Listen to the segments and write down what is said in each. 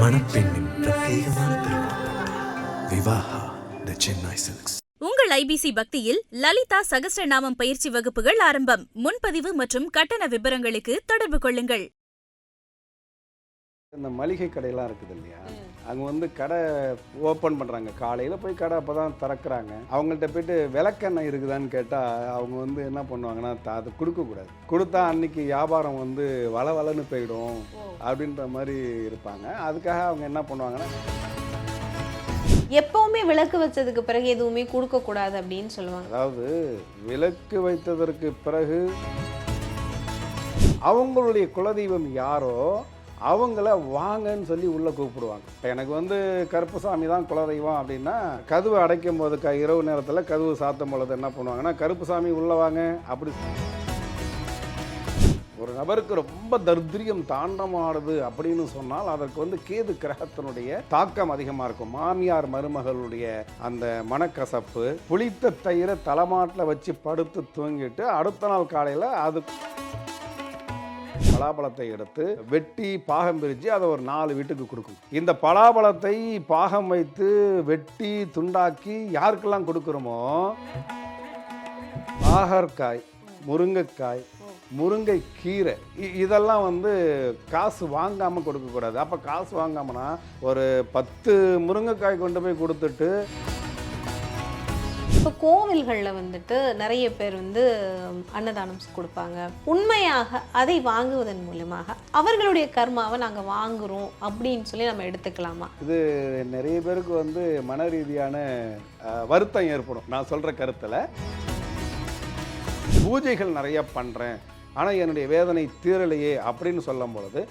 மணப்பெண்ணின் பிரத்யேகமான திருமணம் விவாஹா தி சென்னை சில்க்ஸ். உங்கள் ஐபிசி பக்தியில் லலிதா சகஸ்ரநாமம் பயிற்சி வகுப்புகள் ஆரம்பம். முன்பதிவு மற்றும் கட்டண விபரங்களுக்கு தொடர்பு கொள்ளுங்கள். இந்த மளிகை கடையெல்லாம் இருக்குது இல்லையா, அங்கே வந்து கடை ஓப்பன் பண்ணுறாங்க. காலையில் போய் கடை அப்போ தான் திறக்கிறாங்க. அவங்கள்ட்ட போய்ட்டு விளக்கெண்ணெய் இருக்குதான்னு கேட்டால் அவங்க வந்து என்ன பண்ணுவாங்கன்னா அது கொடுக்கக்கூடாது. கொடுத்தா அன்னைக்கு வியாபாரம் வந்து வளவலன்னு போயிடும் அப்படின்ற மாதிரி இருப்பாங்க. அதுக்காக அவங்க என்ன பண்ணுவாங்கன்னா எப்பவுமே விளக்கு வச்சதுக்கு பிறகு எதுவுமே கொடுக்கக்கூடாது அப்படின்னு சொல்லுவாங்க. அதாவது விளக்கு வைத்ததற்கு பிறகு அவங்களுடைய குலதெய்வம் யாரோ அவங்கள வாங்கன்னு சொல்லி உள்ளே கூப்பிடுவாங்க. இப்போ எனக்கு வந்து கருப்புசாமி தான் குலதெய்வம் அப்படின்னா கதவு அடைக்கும் போது இரவு நேரத்தில் கதவு சாத்தும் பொழுது என்ன பண்ணுவாங்கன்னா கருப்புசாமி உள்ளே வாங்க அப்படி. ஒரு நபருக்கு ரொம்ப தரித்திரியம் தாண்டமாடுது அப்படின்னு சொன்னால் அதற்கு வந்து கேது கிரகத்தினுடைய தாக்கம் அதிகமாக இருக்கும். மாமியார் மருமகளுடைய அந்த மனக்கசப்பு, புளித்த தயிரை தலைமாட்டில் வச்சு படுத்து தூங்கிட்டு அடுத்த நாள் காலையில் அது பலாப்பழத்தை எடுத்து வெட்டி பாகம் பிரித்து அதை ஒரு 4 வீட்டுக்கு கொடுக்கணும். இந்த பலாப்பழத்தை பாகம் வைத்து வெட்டி துண்டாக்கி யாருக்கெல்லாம் கொடுக்குறோமோ ஆகற்காய், முருங்கைக்காய், முருங்கை கீரை இதெல்லாம் வந்து காசு வாங்காமல் கொடுக்கக்கூடாது. அப்போ காசு வாங்காமனா ஒரு 10 முருங்கைக்காய் கொண்டு போய் கொடுத்துட்டு. இப்போ கோவில்களில் வந்துட்டு நிறைய பேர் வந்து அன்னதானம் கொடுப்பாங்க. உண்மையாக அதை வாங்குவதன் மூலமாக அவர்களுடைய கர்மாவை நாங்கள் வாங்குகிறோம் அப்படின்னு சொல்லி நம்ம எடுத்துக்கலாமா? இது நிறைய பேருக்கு வந்து மன ரீதியான வருத்தம் ஏற்படும். நான் சொல்கிற கருத்தில் பூஜைகள் நிறைய பண்ணுறேன் ஆனால் என்னுடைய வேதனை தீரலையே அப்படின்னு சொல்லும் பொழுது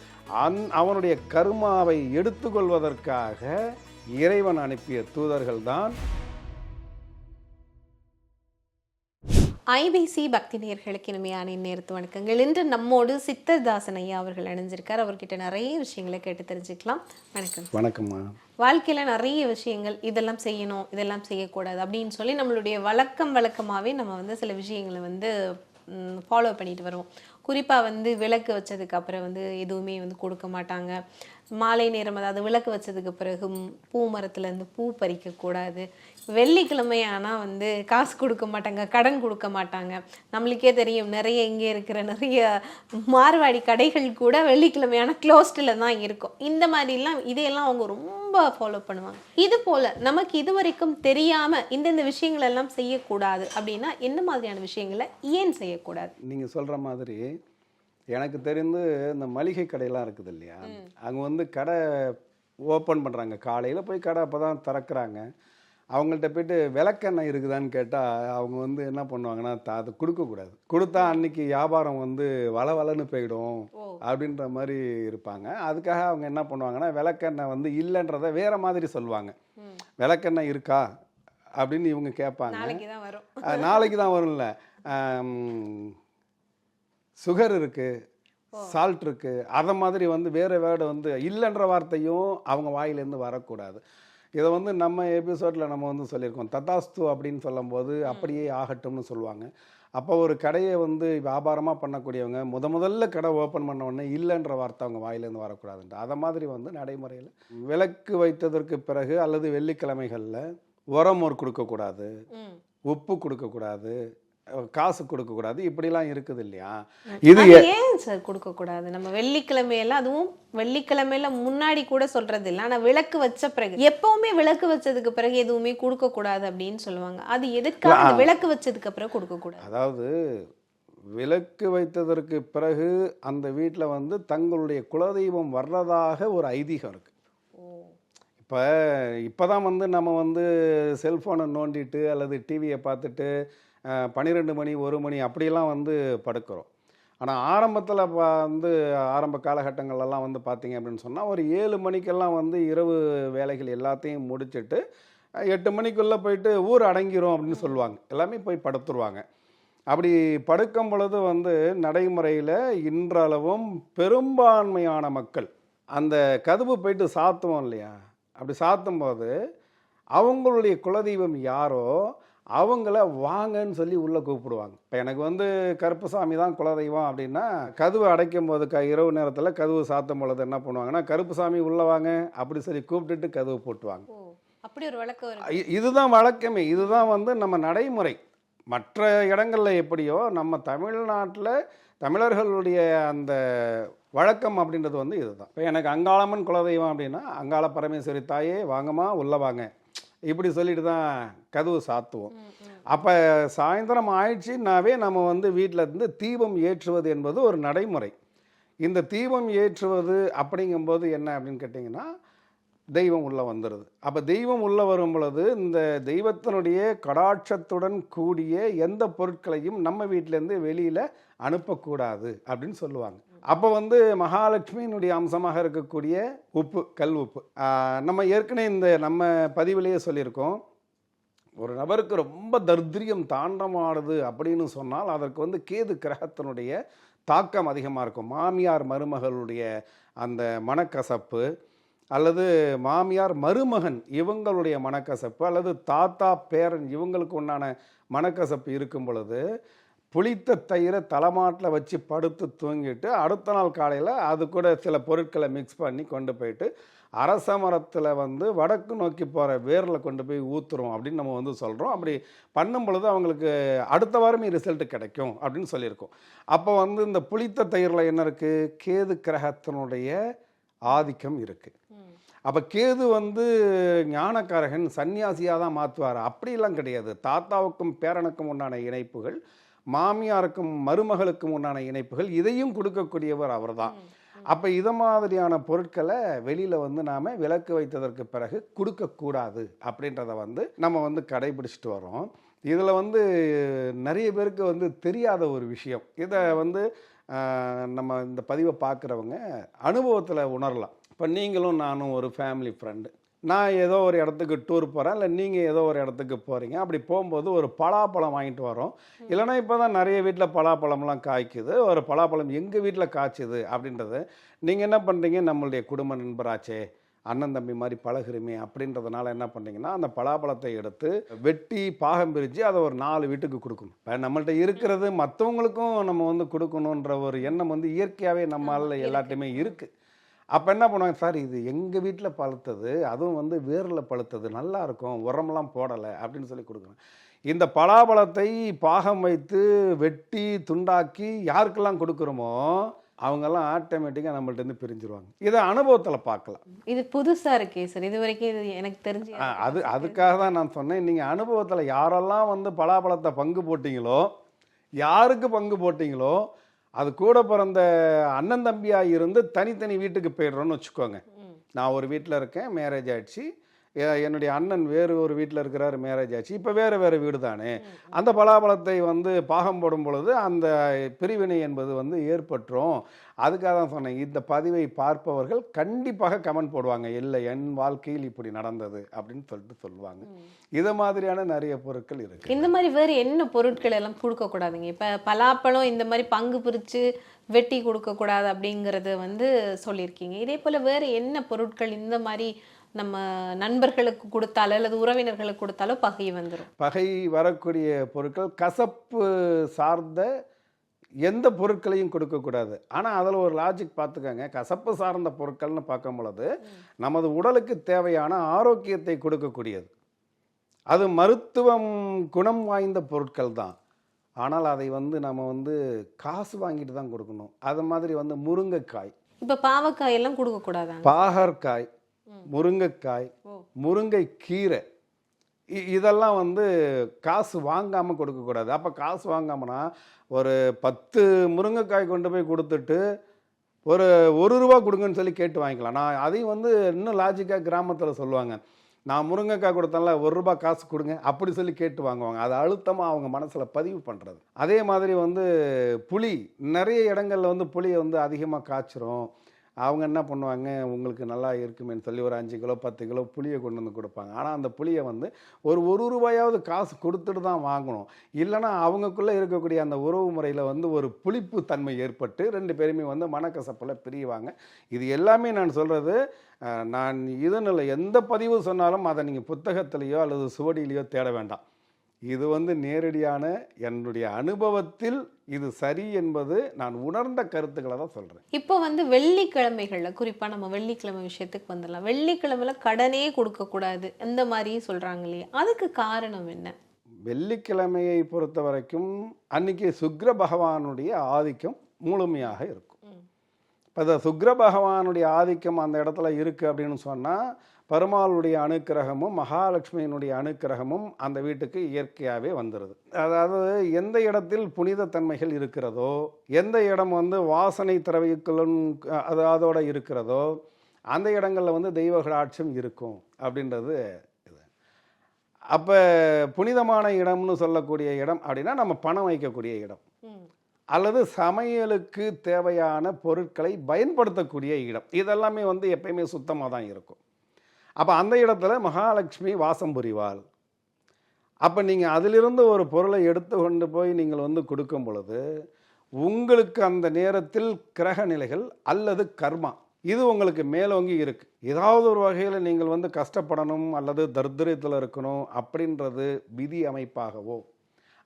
அவனுடைய கர்மாவை எடுத்துக்கொள்வதற்காக இறைவன் அனுப்பிய தூதர்கள் தான். ஐபிசி பக்தி நேயர்களுக்கு இனிமையான நேரத்து வணக்கங்கள். இன்று நம்மோடு சித்தர்தாசன் ஐயா அவர்கள் அணிஞ்சிருக்கார். அவர்கிட்ட நிறைய விஷயங்களை கேட்டு தெரிஞ்சுக்கலாம். வணக்கம். வணக்கம்மா. வாழ்க்கையில் நிறைய விஷயங்கள் இதெல்லாம் செய்யணும் இதெல்லாம் செய்யக்கூடாது அப்படின்னு சொல்லி நம்மளுடைய வழக்கமாகவே நம்ம வந்து சில விஷயங்களை வந்து ஃபாலோ பண்ணிட்டு வருவோம். குறிப்பாக வந்து விளக்கு வச்சதுக்கு அப்புறம் வந்து எதுவுமே வந்து கொடுக்க மாட்டாங்க. மாலை நேரம் அதாவது விளக்கு வச்சதுக்கு பிறகு பூ மரத்துலேருந்து பூ பறிக்கக்கூடாது. வெள்ளிக்கிழமை ஆனால் வந்து காசு கொடுக்க மாட்டாங்க, கடன் கொடுக்க மாட்டாங்க. நம்மளுக்கே தெரியும் நிறைய இங்கே இருக்கிற நிறைய மார்வாடி கடைகள் கூட வெள்ளிக்கிழமையான க்ளோஸ்டில் தான் இருக்கும். இந்த மாதிரிலாம் இதையெல்லாம் அவங்க ரொம்ப ஃபாலோ பண்ணுவாங்க. இது போல் நமக்கு இது வரைக்கும் தெரியாமல் இந்தந்த விஷயங்கள் எல்லாம் செய்யக்கூடாது அப்படின்னா என்ன மாதிரியான விஷயங்களை ஏன் செய்யக்கூடாது? நீங்கள் சொல்கிற மாதிரி எனக்கு தெரிந்து இந்த மளிகை கடையெல்லாம் இருக்குது இல்லையா, அங்கே வந்து கடை ஓப்பன் பண்ணுறாங்க. காலையில் போய் கடை அப்போ தான் திறக்கிறாங்க. அவங்கள்ட்ட போய்ட்டு விளக்கெண்ணெய் இருக்குதான்னு கேட்டால் அவங்க வந்து என்ன பண்ணுவாங்கன்னா அது கொடுக்கக்கூடாது. கொடுத்தா அன்னைக்கு வியாபாரம் வந்து வளவலன்னு போயிடும் அப்படின்ற மாதிரி இருப்பாங்க. அதுக்காக அவங்க என்ன பண்ணுவாங்கன்னா விளக்கெண்ணெய் வந்து இல்லைன்றதை வேறு மாதிரி சொல்லுவாங்க. விளக்கெண்ணெய் இருக்கா அப்படின்னு இவங்க கேட்பாங்க. நாளைக்கு தான் வரும்ல, சுகர் இருக்குது, சால்ட் இருக்குது, அதை மாதிரி வந்து வேறு வேர்டு வந்து இல்லைன்ற வார்த்தையும் அவங்க வாயிலேருந்து வரக்கூடாது. இதை வந்து நம்ம எபிசோடில் நம்ம வந்து சொல்லியிருக்கோம். ததாஸ்து அப்படின்னு சொல்லும்போது அப்படியே ஆகட்டும்னு சொல்லுவாங்க. அப்போ ஒரு கடையை வந்து வியாபாரமாக பண்ணக்கூடியவங்க முதல்ல கடை ஓப்பன் பண்ண உடனே இல்லைன்ற வார்த்தை அவங்க வாயிலேருந்து வரக்கூடாதுன்ட்டு அதை மாதிரி வந்து நடைமுறையில் விளக்கு வைத்ததற்கு பிறகு அல்லது வெள்ளிக்கிழமைகளில் உரமோர் கொடுக்கக்கூடாது, உப்பு கொடுக்கக்கூடாது, காசு கொடுக்கக்கூடாது, இப்படிலாம் இருக்குது இல்லையா. இது ஏன் சார் கொடுக்கக்கூடாது? நம்ம வெள்ளிக்கிழமையில, அதுவும் வெள்ளிக்கிழமையில முன்னாடி கூட சொல்றது இல்லை, ஆனால் விளக்கு வச்ச பிறகு எப்பவுமே விளக்கு வச்சதுக்கு பிறகு எதுவுமே கொடுக்கக்கூடாது அப்படின்னு சொல்லுவாங்க. அது எதுக்காக விளக்கு வச்சதுக்கு அப்புறம் கொடுக்கக்கூடாது? அதாவது விளக்கு வைத்ததற்கு பிறகு அந்த வீட்டில் வந்து தங்களுடைய குலதெய்வம் வர்றதாக ஒரு ஐதீகம் இருக்குது. இப்போ தான் வந்து நம்ம வந்து செல்ஃபோனை நோண்டிட்டு அல்லது டிவியை பார்த்துட்டு 12 மணி 1 மணி அப்படிலாம் வந்து படுக்கிறோம். ஆனால் ஆரம்பத்தில் வந்து ஆரம்ப காலகட்டங்கள்லாம் வந்து பார்த்திங்க அப்படின்னு சொன்னால் ஒரு 7 மணிக்கெல்லாம் வந்து இரவு வேலைகள் எல்லாத்தையும் முடிச்சுட்டு 8 மணிக்குள்ளே போயிட்டு ஊர் அடங்கிரும் அப்படின்னு சொல்லுவாங்க. எல்லாமே போய் படுத்துருவாங்க. அப்படி படுக்கும் பொழுது வந்து நடைமுறையில் இன்றளவும் பெரும்பான்மையான மக்கள் அந்த கதவு போயிட்டு சாத்துவோம் இல்லையா, அப்படி சாத்தும் போது அவங்களுடைய குலதெய்வம் யாரோ அவங்கள வாங்கன்னு சொல்லி உள்ளே கூப்பிடுவாங்க. இப்போ எனக்கு வந்து கருப்புசாமி தான் குலதெய்வம் அப்படின்னா, கதவு அடைக்கும் போது இரவு நேரத்தில் கதவு சாத்தும் பொழுது என்ன பண்ணுவாங்கன்னா, கருப்புசாமி உள்ளே வாங்க அப்படி சொல்லி கூப்பிட்டுட்டு கதவு போட்டுவாங்க. அப்படி ஒரு வழக்கம் இருக்கு. இதுதான் வழக்கமே, இதுதான் வந்து நம்ம நடைமுறை. மற்ற இடங்களில் எப்படியோ நம்ம தமிழ்நாட்டில் தமிழர்களுடைய அந்த வழக்கம் அப்படின்றது வந்து இதுதான். இப்போ எனக்கு அங்காளம்மன் குலதெய்வம் அப்படின்னா, அங்காள பரமேஸ்வரி தாயே வாங்கம்மா உள்ளே வாங்க இப்படி சொல்லிட்டு தான் கதவு சாத்துவோம். அப்போ சாயந்தரம் ஆயிடுச்சுன்னாவே நம்ம வந்து வீட்டில் இருந்து தீபம் ஏற்றுவது என்பது ஒரு நடைமுறை. இந்த தீபம் ஏற்றுவது அப்படிங்கும்போது என்ன அப்படின்னு கேட்டிங்கன்னா, தெய்வம் உள்ளே வந்துடுது. அப்போ தெய்வம் உள்ளே வரும் பொழுது இந்த தெய்வத்தினுடைய கடாட்சத்துடன் கூடிய எந்த பொருட்களையும் நம்ம வீட்டிலேருந்து வெளியில் அனுப்பக்கூடாது அப்படின்னு சொல்லுவாங்க. அப்போ வந்து மகாலட்சுமியினுடைய அம்சமாக இருக்கக்கூடிய உப்பு, கல் உப்பு, நம்ம ஏற்கனவே நம்ம பதிவிலேயே சொல்லியிருக்கோம், ஒரு நபருக்கு ரொம்ப தரித்திரியம் தாண்டமாடுது அப்படின்னு சொன்னால் அதற்கு வந்து கேது கிரகத்தினுடைய தாக்கம் அதிகமாக இருக்கும். மாமியார் மருமகளுடைய அந்த மனக்கசப்பு, அல்லது மாமியார் மருமகன் இவங்களுடைய மனக்கசப்பு, அல்லது தாத்தா பேரன் இவங்களுக்கு உண்டான மனக்கசப்பு இருக்கும் பொழுது புளித்த தயிரை தலைமாட்டில் வச்சு படுத்து தூங்கிட்டு அடுத்த நாள் காலையில் அது கூட சில பொருட்களை மிக்ஸ் பண்ணி கொண்டு போயிட்டு அரச மரத்தில் வந்து வடக்கு நோக்கி போகிற வேரில் கொண்டு போய் ஊற்றுறோம் அப்படின்னு நம்ம வந்து சொல்கிறோம். அப்படி பண்ணும் பொழுது அவங்களுக்கு அடுத்த வாரமே ரிசல்ட் கிடைக்கும் அப்படின்னு சொல்லியிருக்கோம். அப்போ வந்து இந்த புளித்த தயிரில் என்ன இருக்குது, கேது கிரகத்தினுடைய ஆதிக்கம் இருக்குது. அப்போ கேது வந்து ஞானக்காரகன், சன்னியாசியாக தான் மாற்றுவார் அப்படிலாம் கிடையாது. தாத்தாவுக்கும் பேரனுக்கும் உண்டான இணைப்புகள், மாமியாருக்கும் மருமகளுக்கும் உண்டான இணைப்புகள், இதையும் கொடுக்கக்கூடியவர் அவர் தான். அப்போ இதை மாதிரியான பொருட்களை வெளியில் வந்து நாம் விலக்கு வைத்ததற்கு பிறகு கொடுக்கக்கூடாது அப்படின்றத வந்து நம்ம வந்து கடைபிடிச்சிட்டு வரோம். இதில் வந்து நிறைய பேருக்கு வந்து தெரியாத ஒரு விஷயம், இதை வந்து நம்ம இந்த பதிவை பார்க்குறவங்க அனுபவத்தில் உணரலாம். இப்போ நீங்களும் நானும் ஒரு ஃபேமிலி ஃப்ரெண்டு, நான் ஏதோ ஒரு இடத்துக்கு டூர் போகிறேன், இல்லை நீங்கள் ஏதோ ஒரு இடத்துக்கு போகிறீங்க. அப்படி போகும்போது ஒரு பலாப்பழம் வாங்கிட்டு வரோம். இல்லைனா இப்போ தான் நிறைய வீட்டில் பலாப்பழம்லாம் காய்க்குது. ஒரு பலாப்பழம் எங்கள் வீட்டில் காய்ச்சுது அப்படின்றது நீங்கள் என்ன பண்ணுறீங்க, நம்மளுடைய குடும்ப நண்பராச்சே, அண்ணன் தம்பி மாதிரி பழகுறமே அப்படின்றதுனால என்ன பண்ணுறீங்கன்னா, அந்த பலாப்பழத்தை எடுத்து வெட்டி பாகம் பிரித்து அதை ஒரு 4 வீட்டுக்கு கொடுக்கணும். இப்போ நம்மள்ட்ட இருக்கிறது மற்றவங்களுக்கும் நம்ம வந்து கொடுக்கணுன்ற ஒரு எண்ணம் வந்து இயற்கையாகவே நம்மளால் எல்லாத்தையுமே இருக்குது. அப்போ என்ன பண்ணுவாங்க, சார் இது எங்கள் வீட்டில் பழுத்தது, அதுவும் வந்து வேரில் பழுத்தது, நல்லா இருக்கும், உரமெல்லாம் போடலை அப்படின்னு சொல்லி கொடுக்குறேன். இந்த பலாப்பழத்தை பாகம் வைத்து வெட்டி துண்டாக்கி யாருக்கெல்லாம் கொடுக்குறோமோ அவங்கெல்லாம் ஆட்டோமேட்டிக்காக நம்மள்ட்டேருந்து பிரிஞ்சிருவாங்க. இதை அனுபவத்தில் பார்க்கலாம். இது புதுசாக இருக்கே சார், இது வரைக்கும் இது எனக்கு தெரிஞ்சு. அதுக்காக தான் நான் சொன்னேன், நீங்கள் அனுபவத்தில் யாரெல்லாம் வந்து பலாப்பழத்தை பங்கு போட்டிங்களோ, யாருக்கு பங்கு போட்டிங்களோ, அது கூட பிறந்த அண்ணன் தம்பியாக இருந்து தனித்தனி வீட்டுக்கு போய்டுறோன்னு வச்சுக்கோங்க. நான் ஒரு வீட்டில் இருக்கேன், மேரேஜ் ஆகிடுச்சு, என்னுடைய அண்ணன் வேறு ஒரு வீட்டில் இருக்கிறார், மேரேஜ் ஆச்சு, இப்போ வேறு வீடு தானே. அந்த பலாப்பழத்தை வந்து பாகம் போடும் பொழுது அந்த பிரிவினை என்பது வந்து ஏற்பட்டுரும். அதுக்காக தான் சொன்னேன், இந்த பதிவை பார்ப்பவர்கள் கண்டிப்பாக கமெண்ட் போடுவாங்க, இல்லை என் வாழ்க்கையில் இப்படி நடந்தது அப்படின்னு சொல்லிட்டு சொல்லுவாங்க. இது மாதிரியான நிறைய பொருட்கள் இருக்குது. இந்த மாதிரி வேறு என்ன பொருட்கள் எல்லாம் கொடுக்கக்கூடாதுங்க? இப்போ பலாப்பழம் இந்த மாதிரி பங்கு பிரித்து வெட்டி கொடுக்கக்கூடாது அப்படிங்கிறது வந்து சொல்லியிருக்கீங்க. இதே போல் வேறு என்ன பொருட்கள் இந்த மாதிரி நம்ம நண்பர்களுக்கு கொடுத்தாலோ அல்லது உறவினர்களுக்கு கொடுத்தாலோ பகை வந்துடும்? பகை வரக்கூடிய பொருட்கள், கசப்பு சார்ந்த எந்த பொருட்களையும் கொடுக்கக்கூடாது. ஆனால் அதில் ஒரு லாஜிக் பார்த்துக்கோங்க, கசப்பு சார்ந்த பொருட்கள்னு பார்க்கும் பொழுது நமது உடலுக்கு தேவையான ஆரோக்கியத்தை கொடுக்கக்கூடியது, அது மருத்துவம் குணம் வாய்ந்த பொருட்கள் தான். ஆனால் அதை வந்து நம்ம வந்து காசு வாங்கிட்டு தான் கொடுக்கணும். அது மாதிரி வந்து முருங்கைக்காய், இப்போ பாவக்காய் எல்லாம் கொடுக்கக்கூடாது. பாகற்காய், முருங்கைக்காய், முருங்கைக்கீரை, இதெல்லாம் வந்து காசு வாங்காமல் கொடுக்கக்கூடாது. அப்போ காசு வாங்காமனா ஒரு 10 முருங்கைக்காய் கொண்டு போய் கொடுத்துட்டு ஒரு ₹1 கொடுங்கன்னு சொல்லி கேட்டு வாங்கிக்கலாம். நான் அதையும் வந்து இன்னும் லாஜிக்காக கிராமத்தில் சொல்லுவாங்க, நான் முருங்கைக்காய் கொடுத்தேன்ல ₹1 காசு கொடுங்க அப்படி சொல்லி கேட்டு வாங்குவாங்க. அது அழுத்தமாக அவங்க மனசில் பதிவு பண்ணுறது. அதே மாதிரி வந்து புளி, நிறைய இடங்களில் வந்து புளியை வந்து அதிகமாக காய்ச்சிரும். அவங்க என்ன பண்ணுவாங்க, உங்களுக்கு நல்லா இருக்குமேன்னு சொல்லி ஒரு 5 கிலோ 10 கிலோ புளியை கொண்டு வந்து கொடுப்பாங்க. ஆனால் அந்த புளியை வந்து ஒரு ₹1 காசு கொடுத்துட்டு தான் வாங்கணும். இல்லைனா அவங்களுக்குள்ளே இருக்கக்கூடிய அந்த உறவு முறையில் வந்து ஒரு புளிப்பு தன்மை ஏற்பட்டு 2 பேருமே வந்து மனக்கசப்பில் பிரிவாங்க. இது எல்லாமே நான் சொல்கிறது, நான் இதனில் எந்த பதிவு சொன்னாலும் அதை நீங்கள் புத்தகத்திலேயோ அல்லது சுவடியிலையோ தேட வேண்டாம். இது வந்து நேரடியான என்னுடைய அனுபவத்தில் இது சரி என்பது நான் உணர்ந்த கருத்துக்களை தான் சொல்கிறேன். இப்போ வந்து வெள்ளிக்கிழமைகளில், குறிப்பாக நம்ம வெள்ளிக்கிழமை விஷயத்துக்கு வந்துடலாம். வெள்ளிக்கிழமையில கடனே கொடுக்கக்கூடாது அந்த மாதிரி சொல்கிறாங்க இல்லையா, அதுக்கு காரணம் என்ன? வெள்ளிக்கிழமையை பொறுத்த வரைக்கும் அன்னைக்கு சுக்கிர பகவானுடைய ஆதிக்கம் முழுமையாக இருக்கும். இப்போ இந்த சுக்கிர பகவானுடைய ஆதிக்கம் அந்த இடத்துல இருக்குது அப்படின்னு சொன்னால் பெருமாளுடைய அனுக்கிரகமும் மகாலட்சுமியினுடைய அனுக்கிரகமும் அந்த வீட்டுக்கு இயற்கையாகவே வந்துடுது. அதாவது எந்த இடத்தில் புனித தன்மைகள் இருக்கிறதோ, எந்த இடம் வந்து வாசனை திரவியங்களும் அதோட இருக்கிறதோ, அந்த இடங்களில் வந்து தெய்வ கடாட்சம் இருக்கும் அப்படின்றது இது. அப்போ புனிதமான இடம்னு சொல்லக்கூடிய இடம் அப்படின்னா நம்ம பணம் வைக்கக்கூடிய இடம், அல்லது சமையலுக்கு தேவையான பொருட்களை பயன்படுத்தக்கூடிய இடம், இதெல்லாமே வந்து எப்பயுமே சுத்தமாக தான் இருக்கும். அப்போ அந்த இடத்துல மகாலட்சுமி வாசம் புரிவாள். அப்போ நீங்கள் அதிலிருந்து ஒரு பொருளை எடுத்து கொண்டு போய் நீங்கள் வந்து கொடுக்கும் பொழுது உங்களுக்கு அந்த நேரத்தில் கிரக நிலைகள் அல்லது கர்மா இது உங்களுக்கு மேலோங்கி இருக்குது. ஏதாவது ஒரு வகையில் நீங்கள் வந்து கஷ்டப்படணும் அல்லது தரித்திரத்தில் இருக்கணும் அப்படின்றது விதி அமைப்பாகவோ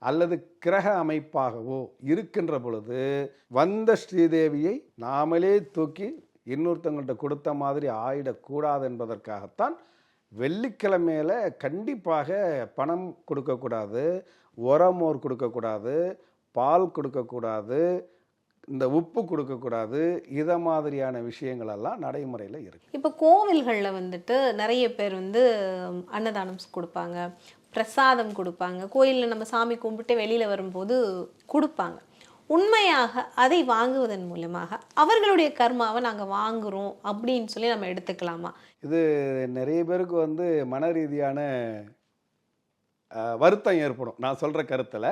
அல்லது கிரக அமைப்பாகவோ இருக்கின்ற பொழுது வந்த ஸ்ரீதேவியை நாமளே தூக்கி இன்னொருத்தவங்கள்ட்ட கொடுத்த மாதிரி ஆயிடக்கூடாது என்பதற்காகத்தான் வெள்ளிக்கிழமையில் கண்டிப்பாக பணம் கொடுக்கக்கூடாது, உரமோர் கொடுக்கக்கூடாது, பால் கொடுக்கக்கூடாது, இந்த உப்பு கொடுக்கக்கூடாது, இதை மாதிரியான விஷயங்களெல்லாம் நடைமுறையில் இருக்குது. இப்போ கோவில்களில் வந்துட்டு நிறைய பேர் வந்து அன்னதானம் கொடுப்பாங்க, பிரசாதம் கொடுப்பாங்க, கோயிலில் நம்ம சாமி கும்பிட்டு வெளியில் வரும்போது கொடுப்பாங்க. உண்மையாக அதை வாங்குவதன் மூலமாக அவர்களுடைய கர்மாவை நாங்கள் வாங்குகிறோம் அப்படின்னு சொல்லி நம்ம எடுத்துக்கலாமா? இது நிறைய பேருக்கு வந்து மன ரீதியான வருத்தம் ஏற்படும். நான் சொல்கிற கருத்தில்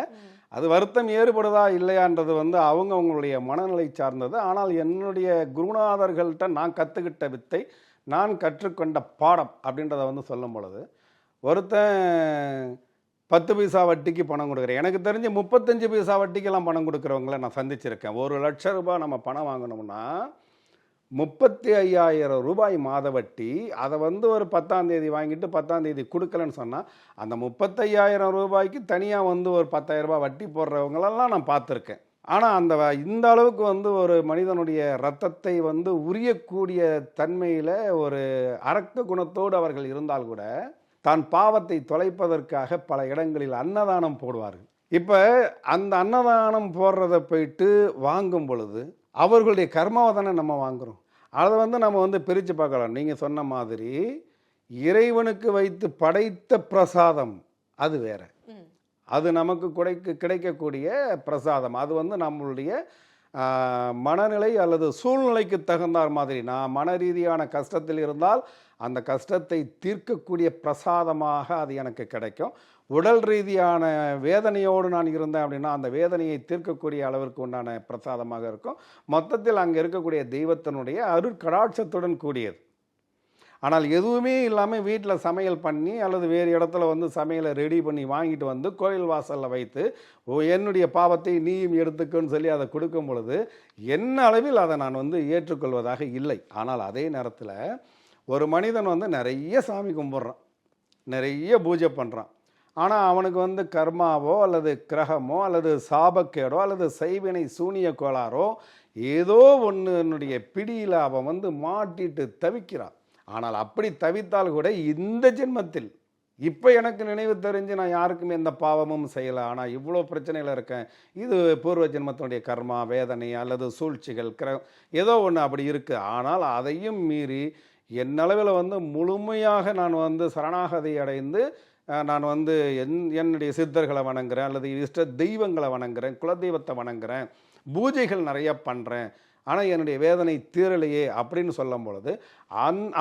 அது வருத்தம் ஏற்படுதா இல்லையான்றது வந்து அவங்களுடைய மனநிலை சார்ந்தது. ஆனால் என்னுடைய குருநாதர்கள்ட்ட நான் கற்றுக்கிட்ட வித்தை, நான் கற்றுக்கொண்ட பாடம் அப்படின்றத வந்து சொல்லும் பொழுது ஒருத்தன் 10 பைசா வட்டிக்கு பணம் கொடுக்குறேன், எனக்கு தெரிஞ்சு 35 பைசா வட்டிக்கெல்லாம் பணம் கொடுக்குறவங்கள நான் சந்திச்சிருக்கேன். 1 லட்சம் ரூபாய் நம்ம பணம் வாங்கினோம்னா 35,000 ரூபாய் மாத வட்டி. அதை வந்து ஒரு 10ஆம் தேதி வாங்கிட்டு 10ஆம் தேதி கொடுக்கலன்னு சொன்னால் அந்த 35,000 ரூபாய்க்கு தனியாக வந்து ஒரு 10,000 ரூபாய் வட்டி போடுறவங்களெல்லாம் நான் பார்த்துருக்கேன். ஆனால் இந்த அளவுக்கு வந்து ஒரு மனிதனுடைய ரத்தத்தை வந்து உரியக்கூடிய தன்மையில் ஒரு அரக்க குணத்தோடு அவர்கள் இருந்தால் கூட தான் பாவத்தை தொலைப்பதற்காக பல இடங்களில் அன்னதானம் போடுவார்கள். இப்போ அந்த அன்னதானம் போடுறதை போயிட்டு வாங்கும் பொழுது அவர்களுடைய கர்மாவை தானே நம்ம வாங்குகிறோம். அதை வந்து நம்ம வந்து பிரித்து பார்க்கலாம். நீங்கள் சொன்ன மாதிரி இறைவனுக்கு வைத்து படைத்த பிரசாதம் அது வேற, அது நமக்கு கிடைக்கக்கூடிய பிரசாதம். அது வந்து நம்மளுடைய மனநிலை அல்லது சூழ்நிலைக்கு தகுந்தார் மாதிரி, நான் மன ரீதியான கஷ்டத்தில் இருந்தால் அந்த கஷ்டத்தை தீர்க்கக்கூடிய பிரசாதமாக அது எனக்கு கிடைக்கும். உடல் ரீதியான வேதனையோடு நான் இருந்தேன் அப்படின்னா அந்த வேதனையை தீர்க்கக்கூடிய அளவிற்கு உண்டான பிரசாதமாக இருக்கும். மொத்தத்தில் அங்கே இருக்கக்கூடிய தெய்வத்தினுடைய அருட்கடாட்சத்துடன் கூடியது. ஆனால் எதுவுமே இல்லாமல் வீட்டில் சமையல் பண்ணி அல்லது வேறு இடத்துல வந்து சமையலை ரெடி பண்ணி வாங்கிட்டு வந்து கோயில் வாசலில் வைத்து என்னுடைய பாவத்தை நீயும் எடுத்துக்குன்னு சொல்லி அதை கொடுக்கும் பொழுது என்ன அளவில் அதை நான் வந்து ஏற்றுக்கொள்வதாக இல்லை. ஆனால் அதே நேரத்தில் ஒரு மனிதன் வந்து நிறைய சாமி கும்பிட்றான், நிறைய பூஜை பண்ணுறான், ஆனால் அவனுக்கு வந்து கர்மாவோ அல்லது கிரகமோ அல்லது சாபக்கேடோ அல்லது செய்வினை சூனிய கோளாறோ ஏதோ ஒன்றுனுடைய பிடியில் அவன் வந்து மாட்டிட்டு தவிக்கிறான். ஆனால் அப்படி தவித்தால் கூட இந்த ஜென்மத்தில் இப்போ எனக்கு நினைவு தெரிஞ்சு நான் யாருக்குமே எந்த பாவமும் செய்யலை, ஆனால் இவ்வளோ பிரச்சனையில் இருக்கேன், இது பூர்வ ஜென்மத்தினுடைய கர்மா வேதனை அல்லது சூழ்ச்சிகள் ஏதோ ஒன்று அப்படி இருக்குது. ஆனால் அதையும் மீறி என்னளவில் வந்து முழுமையாக நான் வந்து சரணாகதி அடைந்து நான் வந்து என்னுடைய சித்தர்களை வணங்குறேன் அல்லது இஷ்ட தெய்வங்களை வணங்குறேன், குலதெய்வத்தை வணங்குறேன், பூஜைகள் நிறைய பண்ணுறேன், ஆனால் என்னுடைய வேதனை தீரலையே அப்படின்னு சொல்லும் பொழுது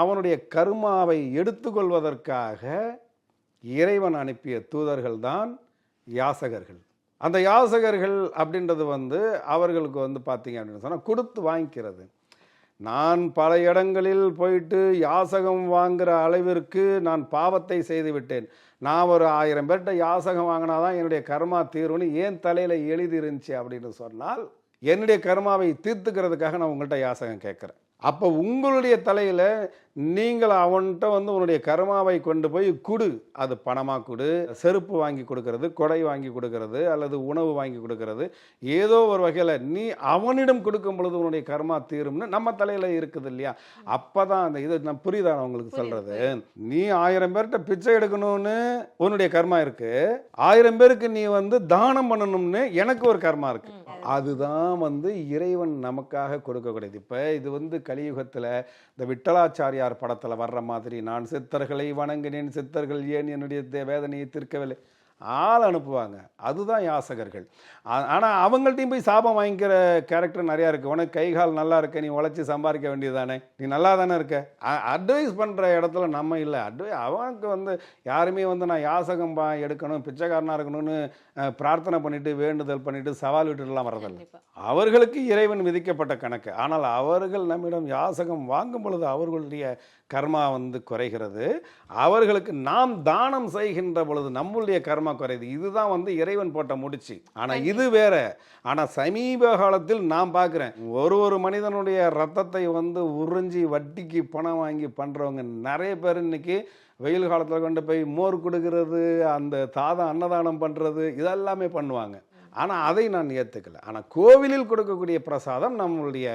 அவனுடைய கர்மாவை எடுத்துக்கொள்வதற்காக இறைவன் அனுப்பிய தூதர்கள் தான் யாசகர்கள். அந்த யாசகர்கள் அப்படின்றது வந்து அவர்களுக்கு வந்து பார்த்தீங்க அப்படின்னு சொன்னால் கொடுத்து வாங்கிக்கிறது. நான் பல இடங்களில் போயிட்டு யாசகம் வாங்குகிற அளவிற்கு நான் பாவத்தை செய்து விட்டேன். நான் ஒரு 1000 பேர்கிட்ட யாசகம் வாங்கினா தான் என்னுடைய கர்மா தீர்வுன்னு ஏன் தலையில் எழுதி இருந்துச்சு அப்படின்னு சொன்னால் என்னுடைய கர்மாவை தீர்த்துக்கிறதுக்காக நான் உங்கள்கிட்ட யாசகம் கேட்குறேன். அப்போ உங்களுடைய தலையில் நீங்கள் அவன்கிட்ட வந்து உன்னுடைய கர்மாவை கொண்டு போய் கொடு, அது பணமாக கொடு, செருப்பு வாங்கி கொடுக்கறது, கொடை வாங்கி கொடுக்கறது, அல்லது உணவு வாங்கி கொடுக்கறது, ஏதோ ஒரு வகையில் நீ அவனிடம் கொடுக்கும் பொழுது உன்னுடைய கர்மா தீரும்னு நம்ம தலையில் இருக்குது இல்லையா? அப்போ தான் அந்த இது நான் புரியுதா உங்களுக்கு சொல்கிறது? நீ 1000 பேர்கிட்ட பிச்சை எடுக்கணும்னு உன்னுடைய கர்மா இருக்கு, 1000 பேருக்கு நீ வந்து தானம் பண்ணணும்னு எனக்கு ஒரு கர்மா இருக்கு. அதுதான் வந்து இறைவன் நமக்காக கொடுக்கக்கூடியது. இப்போ இது வந்து கலியுகத்தில் இந்த விட்டலாச்சாரியார் படத்தில் வர்ற மாதிரி, நான் சித்தர்களை வணங்கினேன், சித்தர்கள் ஏன் என்னுடைய வேதனையை தீர்க்கவில்லை, ஆள் அனுப்புவாங்க, அதுதான் யாசகர்கள். ஆனால் அவங்கள்ட்டையும் போய் சாபம் வாங்கிக்கிற கேரக்டர் நிறையா இருக்குது. உனக்கு கை கால் நல்லா இருக்க, நீ உழைச்சி சம்பாதிக்க வேண்டியதானே, நீ நல்லா தானே இருக்க, அட்வைஸ் பண்ணுற இடத்துல நம்ம இல்லை. அவனுக்கு வந்து யாருமே வந்து நான் யாசகம் எடுக்கணும், பிச்சைக்காரனாக இருக்கணும்னு பிரார்த்தனை பண்ணிட்டு வேண்டுதல் பண்ணிட்டு சவால் விட்டுலாம் வரதில்லை. அவர்களுக்கு இறைவன் விதிக்கப்பட்ட கணக்கு. ஆனால் அவர்கள் நம்மிடம் யாசகம் வாங்கும் பொழுது அவர்களுடைய கர்மா வந்து குறைகிறது. அவர்களுக்கு நாம் தானம் செய்கின்ற பொழுது நம்முடைய கர்மா குறையுது. இதுதான் வந்து இறைவன் போட்ட முடிச்சு. ஆனால் இது வேற. ஆனால் சமீப காலத்தில் நான் பார்க்குறேன், ஒரு மனிதனுடைய ரத்தத்தை வந்து உறிஞ்சி வட்டிக்கு பணம் வாங்கி பண்ணுறவங்க நிறைய பேர் இன்னைக்கு வெயில் காலத்தில் கொண்டு போய் மோர் கொடுக்கறது, அந்த அன்னதானம் பண்ணுறது, இதெல்லாமே பண்ணுவாங்க. ஆனால் அதை நான் ஏற்றுக்கல. ஆனால் கோவிலில் கொடுக்கக்கூடிய பிரசாதம் நம்மளுடைய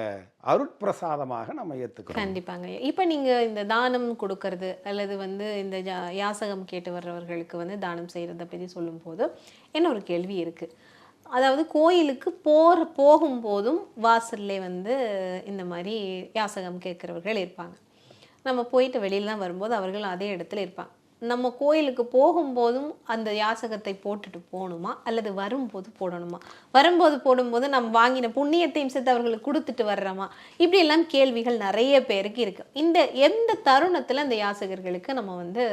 அருட்பிரசாதமாக நம்ம ஏற்றுக்கிறோம். கண்டிப்பாங்க. இப்போ நீங்கள் இந்த தானம் கொடுக்கறது அல்லது வந்து இந்த யாசகம் கேட்டு வர்றவர்களுக்கு வந்து தானம் செய்கிறத பற்றி சொல்லும்போது என்ன ஒரு கேள்வி இருக்குது. அதாவது கோயிலுக்கு போகும்போதும் வாசல்லே வந்து இந்த மாதிரி யாசகம் கேட்குறவர்கள் இருப்பாங்க. நம்ம போயிட்டு வெளியில வரும்போது அவர்கள் அதே இடத்துல இருப்பாங்க. நம்ம கோயிலுக்கு போகும்போதும் அந்த யாசகத்தை போட்டுட்டு போகணுமா அல்லது வரும்போது போடணுமா? வரும்போது போடும்போது நம்ம வாங்கின புண்ணியத்தையும் சேர்த்து அவர்களுக்கு கொடுத்துட்டு வர்றோமா? இப்படி எல்லாம் கேள்விகள் நிறைய பேருக்கு இருக்கு. எந்த தருணத்தில் அந்த யாசகர்களுக்கு நம்ம வந்து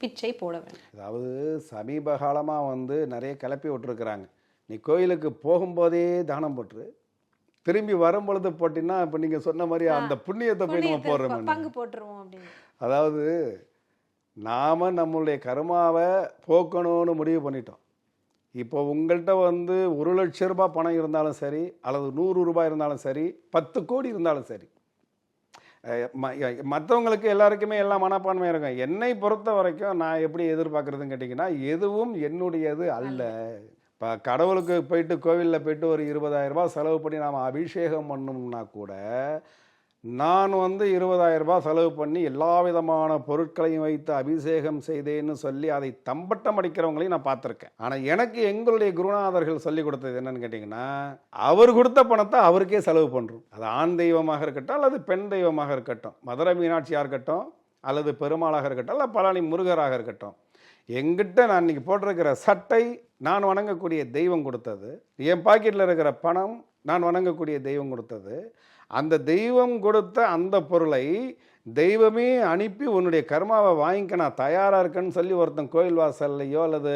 பிச்சை போட வேண்டும்? அதாவது சமீப காலமாக வந்து நிறைய கிளப்பி விட்டுருக்குறாங்க. நீ கோயிலுக்கு போகும்போதே தானம் போட்டுரு, திரும்பி வரும்பொழுது போட்டின்னா இப்போ நீங்கள் சொன்ன மாதிரி அந்த புண்ணியத்தை போய் நம்ம போடுறோம், பங்கு போட்டுருவோம் அப்படின்னு. அதாவது நாம் நம்மளுடைய கர்மாவை போக்கணும்னு முடிவு பண்ணிட்டோம். இப்போ உங்கள்கிட்ட வந்து 1 லட்சம் ரூபாய் பணம் இருந்தாலும் சரி, அல்லது 100 ரூபாய் இருந்தாலும் சரி, 10 கோடி இருந்தாலும் சரி, மற்றவங்களுக்கு எல்லாருக்குமே எல்லா மனப்பான்மை இருக்கும். என்னை பொறுத்த வரைக்கும் நான் எப்படி எதிர்பார்க்குறதுன்னு கேட்டிங்கன்னா, எதுவும் என்னுடையது அல்ல. இப்போ கடவுளுக்கு போயிட்டு கோவிலில் போயிட்டு ஒரு 20,000 ரூபாய் செலவு பண்ணி நாம் அபிஷேகம் பண்ணோம்னா கூட, நான் வந்து 20,000 ரூபாய் செலவு பண்ணி எல்லா விதமான பொருட்களையும் வைத்து அபிஷேகம் செய்தேன்னு சொல்லி அதை தம்பட்டம் அடிக்கிறவங்களையும் நான் பார்த்துருக்கேன். ஆனால் எனக்கு எங்களுடைய குருநாதர்கள் சொல்லி கொடுத்தது என்னன்னு கேட்டிங்கன்னா, அவர் கொடுத்த பணத்தை அவருக்கே செலவு பண்ணுறோம். அது ஆண் தெய்வமாக இருக்கட்டும் அல்லது பெண் தெய்வமாக இருக்கட்டும், மதுரை மீனாட்சியாக இருக்கட்டும் அல்லது பெருமாளாக இருக்கட்டும் அல்ல பழனி முருகராக இருக்கட்டும், எங்கிட்ட நான் இன்னைக்கு போட்டிருக்கிற சட்டை நான் வணங்கக்கூடிய தெய்வம் கொடுத்தது, என் பாக்கெட்டில் இருக்கிற பணம் நான் வணங்கக்கூடிய தெய்வம் கொடுத்தது. அந்த தெய்வம் கொடுத்த அந்த பொருளை தெய்வமே அனுப்பி உன்னுடைய கர்மாவை வாங்கிக்க நான் தயாராக இருக்கேன்னு சொல்லி ஒருத்தன் கோயில் வாசல்லையோ அல்லது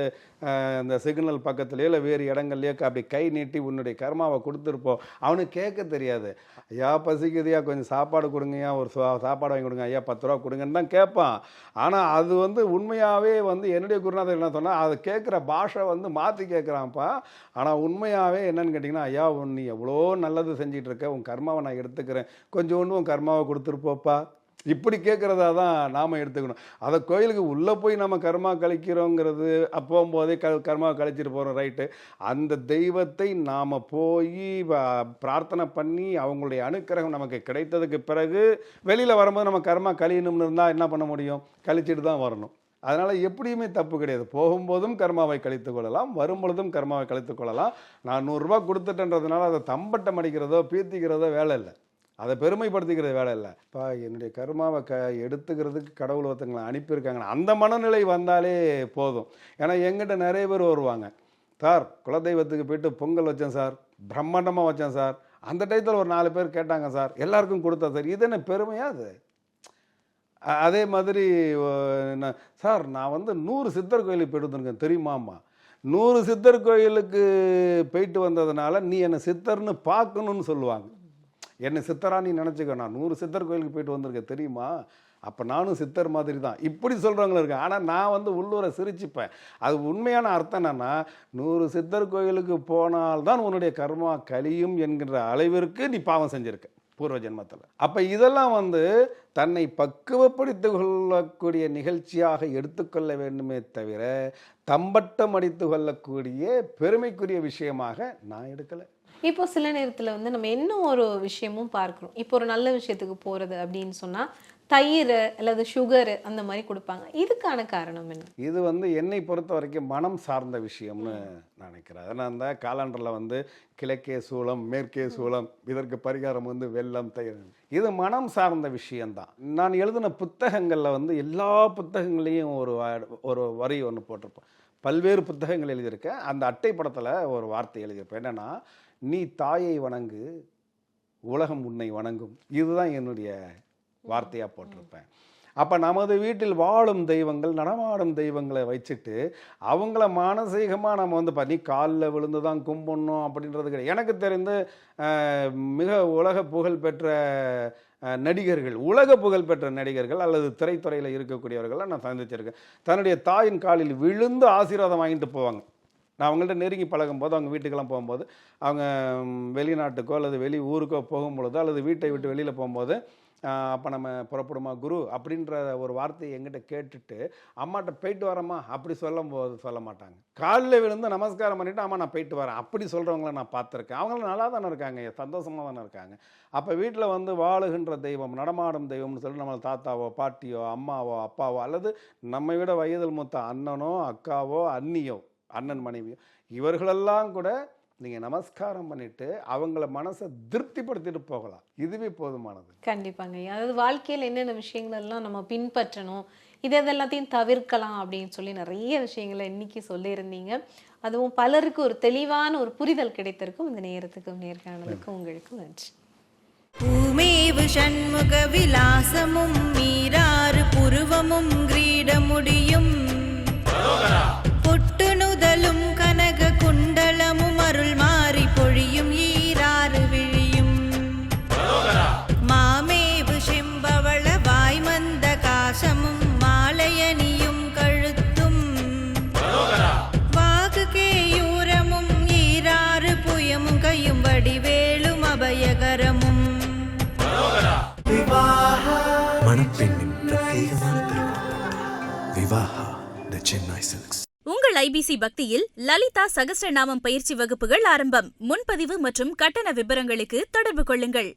இந்த சிக்னல் பக்கத்துலையோ இல்லை வேறு இடங்கள்லையோ அப்படி கை நீட்டி உன்னுடைய கர்மாவை கொடுத்துருப்போம். அவனுக்கு கேட்க தெரியாது. ஐயா பசிக்குதுயா, கொஞ்சம் சாப்பாடு கொடுங்கய்யா, ஒரு சாப்பாடு வாங்கி கொடுங்க, ஐயா 10 ரூபா கொடுங்கன்னு தான் கேட்பான். ஆனால் அது வந்து உண்மையாகவே வந்து என்னுடைய குருநாதர் என்ன சொன்னால், அதை கேட்குற பாஷை வந்து மாற்றி கேட்குறான்ப்பா. ஆனால் உண்மையாகவே என்னன்னு கேட்டிங்கன்னா, ஐயா நீ எவ்வளோ நல்லது செஞ்சிட்டு இருக்க, உன் கர்மாவை நான் எடுத்துக்கிறேன், கொஞ்சம் ஒன்று உன் கர்மாவை கொடுத்துருப்போப்பா, இப்படி கேட்குறதா தான் நாம் எடுத்துக்கணும். அதை கோயிலுக்கு உள்ளே போய் நம்ம கர்மா கழிக்கிறோங்கிறது போகும்போதே கர்மா கழிச்சிட்டு போகிறோம், ரைட்டு. அந்த தெய்வத்தை நாம் போய் பிரார்த்தனை பண்ணி அவங்களுடைய அனுக்கிரகம் நமக்கு கிடைத்ததுக்கு பிறகு வெளியில் வரும்போது நம்ம கர்மா கழியணும்னு இருந்தால் என்ன பண்ண முடியும்? கழிச்சிட்டு தான் வரணும். அதனால் எப்படியுமே தப்பு கிடையாது. போகும்போதும் கர்மாவை கழித்து கொள்ளலாம், வரும்பொழுதும் கர்மாவை கழித்து கொள்ளலாம். நான் 100 ரூபா கொடுத்துட்டேன்றதுனால அதை தம்பட்டம் அடிக்கிறதோ பீத்திக்கிறதோ வேலை இல்லை, அதை பெருமைப்படுத்திக்கிறது வேலை இல்லை. இப்போ என்னுடைய கர்மாவை எடுத்துக்கிறதுக்கு கடவுள் ஒருத்தங்களை அனுப்பியிருக்காங்க, அந்த மனநிலை வந்தாலே போதும். ஏன்னா எங்கிட்ட நிறைய பேர் வருவாங்க, சார் குலதெய்வத்துக்கு போயிட்டு பொங்கல் வச்சேன் சார், பிரம்மாண்டமாக வச்சேன் சார், அந்த டயத்தில் ஒரு 4 பேர் கேட்டாங்க சார், எல்லாருக்கும் கொடுத்தா சார், இது என்ன பெருமையா? அது அதே மாதிரி சார் நான் வந்து 100 சித்தர் கோயிலுக்கு போயிட்டு வந்துருக்கேன் தெரியுமாம்மா, 100 சித்தர் கோயிலுக்கு போயிட்டு வந்ததுனால நீ என்னை சித்தர்னு பார்க்கணுன்னு சொல்லுவாங்க. என்னை சித்தரா நீ நினச்சிக்க, நான் 100 சித்தர் கோயிலுக்கு போயிட்டு வந்திருக்கேன் தெரியுமா, அப்போ நானும் சித்தர் மாதிரி தான், இப்படி சொல்கிறவங்களும் இருக்கேன். ஆனால் நான் வந்து உள்ளூரை சிரிச்சுப்பேன். அது உண்மையான அர்த்தம் என்னென்னா, 100 சித்தர் கோயிலுக்கு போனால்தான் உன்னுடைய கர்மா கழியும் என்கிற அளவிற்கு நீ பாவம் செஞ்சுருக்க. பூர்வ ஜென்மத்தில். அப்போ இதெல்லாம் வந்து தன்னை பக்குவப்படுத்தி கொள்ளக்கூடிய நிகழ்ச்சியாக எடுத்துக்கொள்ள வேண்டுமே தவிர தம்பட்டம் அடித்து கொள்ளக்கூடிய பெருமைக்குரிய விஷயமாக நான் எடுக்கலை. இப்போ சில நேரத்தில் வந்து நம்ம இன்னும் ஒரு விஷயமும் பார்க்குறோம். இப்போ ஒரு நல்ல விஷயத்துக்கு போகிறது அப்படின்னு சொன்னால் தயிர் அல்லது சுகரு அந்த மாதிரி கொடுப்பாங்க. இதுக்கான காரணம் என்ன? இது வந்து என்னை பொறுத்த வரைக்கும் மனம் சார்ந்த விஷயம்னு நினைக்கிறேன். அதனால் அந்த காலண்டரில் வந்து கிழக்கே சூளம் மேற்கே சூளம், இதற்கு பரிகாரம் வந்து வெல்லம் தயிர், இது மனம் சார்ந்த விஷயம்தான். நான் எழுதின புத்தகங்களில் வந்து எல்லா புத்தகங்களையும் ஒரு வரி ஒன்று போட்டிருப்பேன். பல்வேறு புத்தகங்கள் எழுதியிருக்கேன். அந்த அட்டை படத்தில் ஒரு வார்த்தை எழுதியிருப்பேன். என்னென்னா, நீ தாயை வணங்கு, உலகம் உன்னை வணங்கும். இதுதான் என்னுடைய வார்த்தையாக போட்டிருப்பேன். அப்போ நமது வீட்டில் வாழும் தெய்வங்கள், நடமாடும் தெய்வங்களை வச்சுட்டு அவங்கள மானசீகமாக நம்ம வந்து பண்ணி காலில் விழுந்து தான் கும்பிடணும் அப்படின்றது கிடையாது. எனக்கு தெரிந்து மிக உலக புகழ்பெற்ற நடிகர்கள், உலக புகழ்பெற்ற நடிகர்கள் அல்லது திரைத்துறையில் இருக்கக்கூடியவர்கள்லாம் நான் சந்திச்சிருக்கேன். தன்னுடைய தாயின் காலில் விழுந்து ஆசீர்வாதம் வாங்கிட்டு போவாங்க. நான் அவங்கள்ட்ட நெருங்கி பழகும்போது, அவங்க வீட்டுக்கெல்லாம் போகும்போது, அவங்க வெளிநாட்டுக்கோ அல்லது வெளி ஊருக்கோ போகும்பொழுதோ அல்லது வீட்டை விட்டு வெளியில் போகும்போது, அப்போ நம்ம புறப்படுமா குரு அப்படின்ற ஒரு வார்த்தையை எங்கிட்ட கேட்டுட்டு அம்மாட்ட போயிட்டு வரேம்மா அப்படி சொல்ல மாட்டாங்க. காலில் விழுந்து நமஸ்காரம் பண்ணிவிட்டு அம்மா நான் போயிட்டு வரேன் அப்படி சொல்கிறவங்கள நான் பார்த்துருக்கேன். அவங்களும் நல்லா தானே இருக்காங்க, சந்தோஷமாக தானே இருக்காங்க. அப்போ வீட்டில் வந்து வாழுகின்ற தெய்வம், நடமாடும் தெய்வம்னு சொல்லி நம்ம தாத்தாவோ பாட்டியோ அம்மாவோ அப்பாவோ அல்லது நம்மை விட வயதில் மூத்த அண்ணனோ அக்காவோ அண்ணியோ அண்ணன் மனைவியோ இவர்களெல்லாம் கூட நீங்கள் நமஸ்காரம் பண்ணிட்டு அவங்கள மனசை திருப்திப்படுத்திட்டு போகலாம். இதுவே போதுமானது. கண்டிப்பாங்க. அதாவது வாழ்க்கையில் என்னென்ன விஷயங்கள் எல்லாம் நம்ம பின்பற்றணும், இதெல்லாத்தையும் தவிர்க்கலாம் அப்படின்னு சொல்லி நிறைய விஷயங்களை இன்னைக்கு சொல்லியிருந்தீங்க. அதுவும் பலருக்கு ஒரு தெளிவான ஒரு புரிதல் கிடைத்திருக்கும். இந்த நேரத்துக்கும் நேர்காணலுக்கும் உங்களுக்கு நன்றி. பூமேவு சண்முக விலாசமும் மீராறு புருவமும் கிரீடமுடியும் பொட்டு நுதலும் கனக குண்டலமும் அருள் மாறி பொழியும் ஈராறு விழியும் மாமேவு செம்பவள வாய்மந்த காசமும் மாலையணியும் கழுத்தும் வாகு கேயூரமும் ஈராறு புயமும் கையும் வடிவேலும் அபயகரமும் மணப்பெண்ணின் பிரத்யேகமான திருமணம். விவாஹா தி சென்னை சில்க்ஸ். உங்கள் ஐபிசி பக்தியில் லலிதா சகஸ்ரநாமம் பயிற்சி வகுப்புகள் ஆரம்பம். முன்பதிவு மற்றும் கட்டண விபரங்களுக்கு தொடர்பு கொள்ளுங்கள்.